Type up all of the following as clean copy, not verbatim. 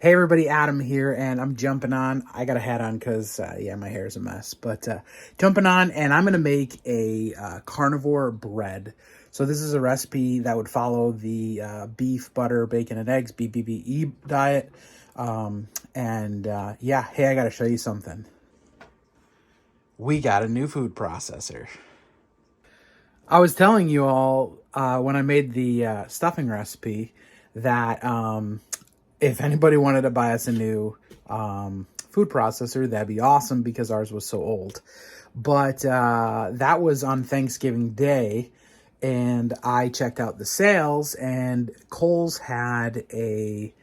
Hey everybody, Adam here, and I'm jumping on. I got a hat on because, yeah, my hair is a mess. But jumping on, and I'm going to make a carnivore bread. So this is a recipe that would follow the beef, butter, bacon, and eggs, BBBE diet. Yeah, hey, I got to show you something. We got a new food processor. I was telling you all when I made the stuffing recipe that if anybody wanted to buy us a new food processor, that'd be awesome because ours was so old. But that was on Thanksgiving Day, and I checked out the sales, and Kohl's had a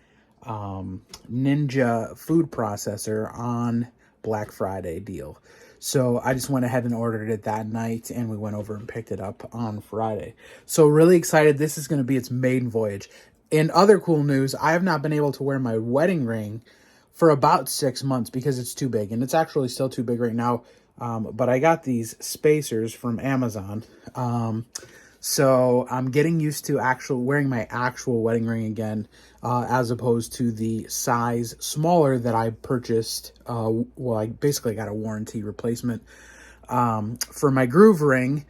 Ninja food processor on Black Friday deal. So I just went ahead and ordered it that night, and we went over and picked it up on Friday. So really excited. This is going to be its maiden voyage. In other cool news, I have not been able to wear my wedding ring for about 6 months because it's too big, and it's actually still too big right now. But I got these spacers from Amazon. So I'm getting used to actually wearing my actual wedding ring again, as opposed to the size smaller that I purchased. Well, I basically got a warranty replacement for my groove ring,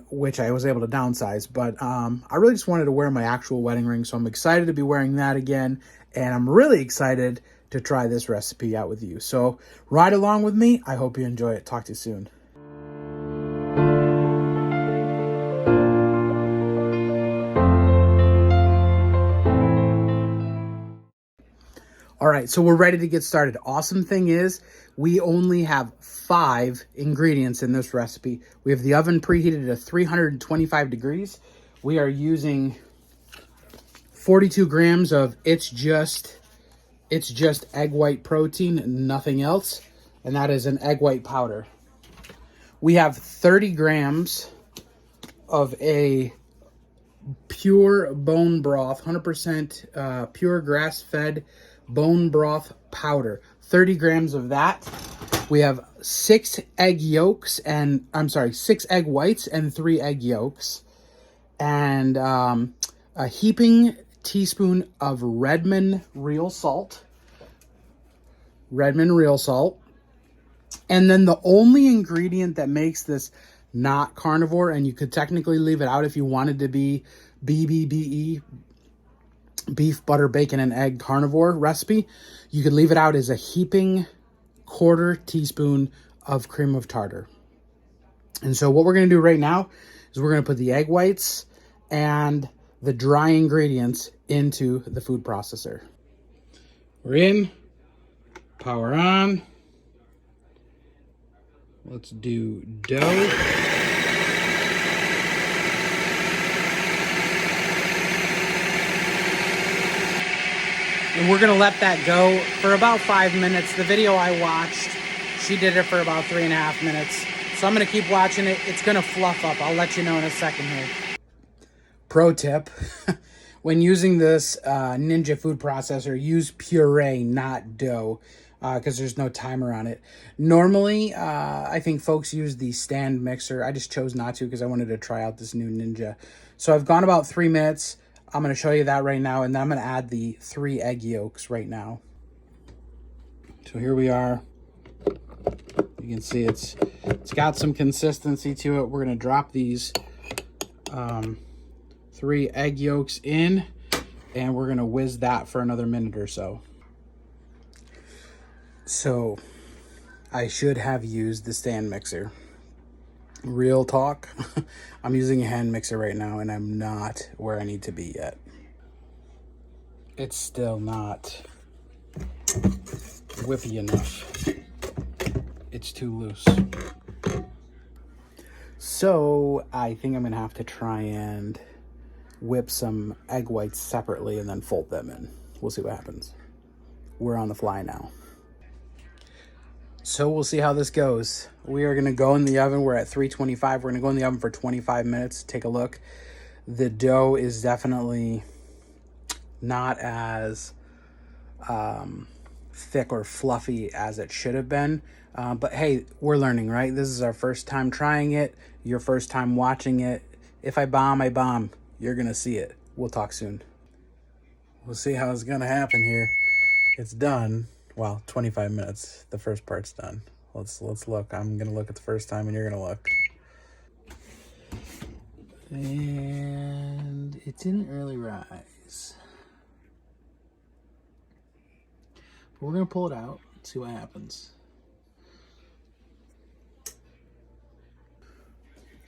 which I was able to downsize. But I really just wanted to wear my actual wedding ring, so I'm excited to be wearing that again. And I'm really excited to try this recipe out with you. So ride along with me. I hope you enjoy it. Talk to you soon. All right, so we're ready to get started. Awesome thing is we only have 5 ingredients in this recipe. We have the oven preheated at 325 degrees. We are using 42 grams of it's just egg white protein, nothing else, and that is an egg white powder. We have 30 grams of a pure bone broth, 100% pure grass-fed bone broth powder. 30 grams of that. We have 6 egg whites and 3 egg yolks, and a heaping teaspoon of Redmond real salt. And then the only ingredient that makes this not carnivore, and you could technically leave it out if you wanted to be BBBE, beef, butter, bacon, and egg carnivore recipe, you could leave it out as a heaping 1/4 teaspoon of cream of tartar. And so what we're going to do right now is we're going to put the egg whites and the dry ingredients into the food processor. We're in. Power on. Let's do dough. And we're going to let that go for about 5 minutes. The video I watched, she did it for about 3.5 minutes. So I'm going to keep watching it. It's going to fluff up. I'll let you know in a second here. Pro tip, when using this Ninja food processor, use puree, not dough, because there's no timer on it. Normally, I think folks use the stand mixer. I just chose not to because I wanted to try out this new Ninja. So I've gone about 3 minutes. I'm going to show you that right now, and then I'm going to add the 3 egg yolks right now. So here we are. You can see it's got some consistency to it. We're going to drop these 3 egg yolks in, and we're going to whiz that for another minute or so. So I should have used the stand mixer. Real talk, I'm using a hand mixer right now, and I'm not where I need to be yet. It's still not whippy enough. It's too loose. So I think I'm going to have to try and whip some egg whites separately and then fold them in. We'll see what happens. We're on the fly now. So we'll see how this goes. We are going to go in the oven. We're at 325. We're going to go in the oven for 25 minutes. Take a look. The dough is definitely not as thick or fluffy as it should have been. But hey, we're learning, right? This is our first time trying it. Your first time watching it. If I bomb, I bomb. You're going to see it. We'll talk soon. We'll see how it's going to happen here. It's done. Well, 25 minutes. The first part's done. Let's look. I'm gonna look at the first time, and you're gonna look. And it didn't really rise. But we're gonna pull it out, see what happens.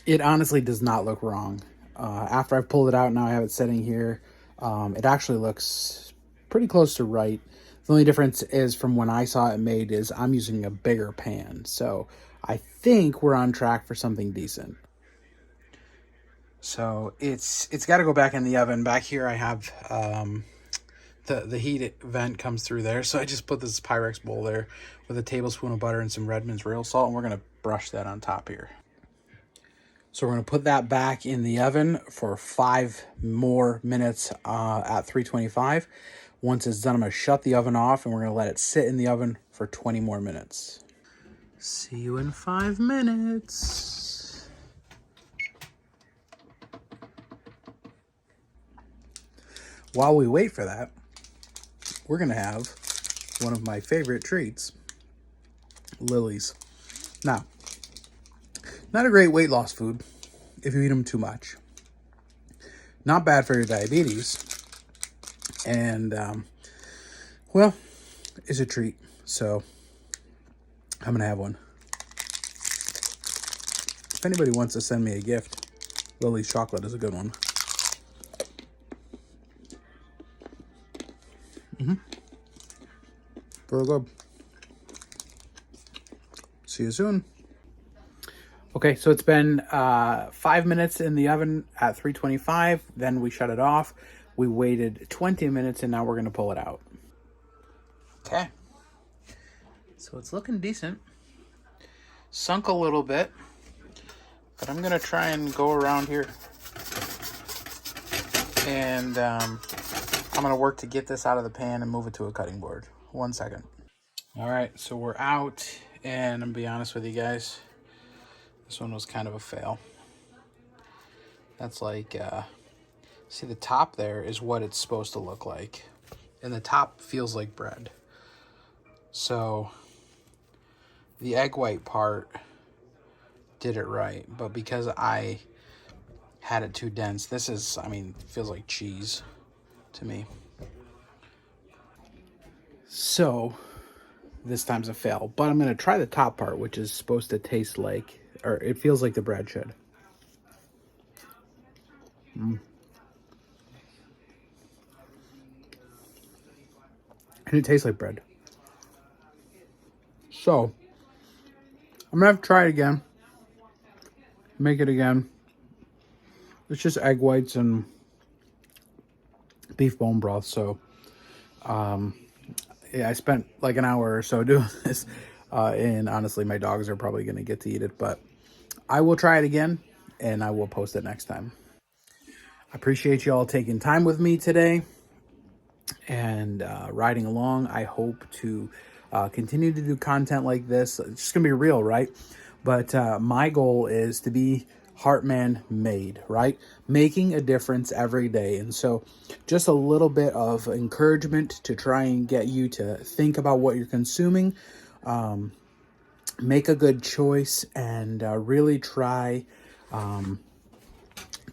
It honestly does not look wrong. After I've pulled it out, now I have it sitting here. It actually looks pretty close to right. The only difference is from when I saw it made is I'm using a bigger pan. So I think we're on track for something decent. So it's got to go back in the oven. Back here I have the heat vent comes through there. So I just put this Pyrex bowl there with a tablespoon of butter and some Redmond's real salt, and we're going to brush that on top here. So we're going to put that back in the oven for 5 more minutes at 325. Once it's done, I'm going to shut the oven off, and we're going to let it sit in the oven for 20 more minutes. See you in 5 minutes. While we wait for that, we're going to have one of my favorite treats, lilies. Now, not a great weight loss food if you eat them too much. Not bad for your diabetes. And, well, it's a treat. So, I'm going to have one. If anybody wants to send me a gift, Lily's chocolate is a good one. Very good. See you soon. Okay, so it's been 5 minutes in the oven at 325. Then we shut it off. We waited 20 minutes, and now we're going to pull it out. Okay. So it's looking decent. Sunk a little bit. But I'm going to try and go around here. And I'm going to work to get this out of the pan and move it to a cutting board. 1 second. All right, so we're out. And I'm going to be honest with you guys. This one was kind of a fail. That's like, see the top there is what it's supposed to look like. And the top feels like bread. So the egg white part did it right. But because I had it too dense, this is, I mean, feels like cheese to me. So this time's a fail. But I'm going to try the top part, which is supposed to taste like, or it feels like the bread should. And it tastes like bread. So, I'm going to have to try it again. Make it again. It's just egg whites and beef bone broth. So, yeah, I spent like an hour or so doing this. And honestly, my dogs are probably going to get to eat it. But I will try it again, and I will post it next time. I appreciate you all taking time with me today and riding along. I hope to continue to do content like this. It's just going to be real, right? But my goal is to be Heartman made, right? Making a difference every day. And so just a little bit of encouragement to try and get you to think about what you're consuming, make a good choice, and really try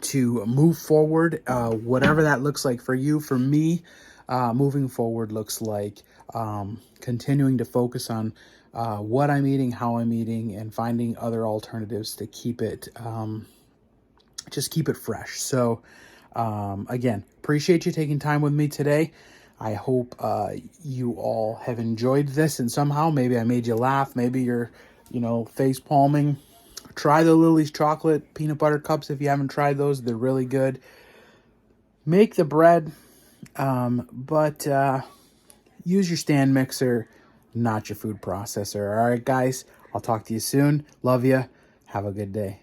to move forward, whatever that looks like for you. For me, moving forward looks like continuing to focus on what I'm eating, how I'm eating, and finding other alternatives to keep it, just keep it fresh. So again, appreciate you taking time with me today. I hope you all have enjoyed this, and somehow maybe I made you laugh. Maybe you're, face palming. Try the Lily's chocolate peanut butter cups if you haven't tried those. They're really good. Make the bread, but use your stand mixer, not your food processor. All right, guys, I'll talk to you soon. Love you. Have a good day.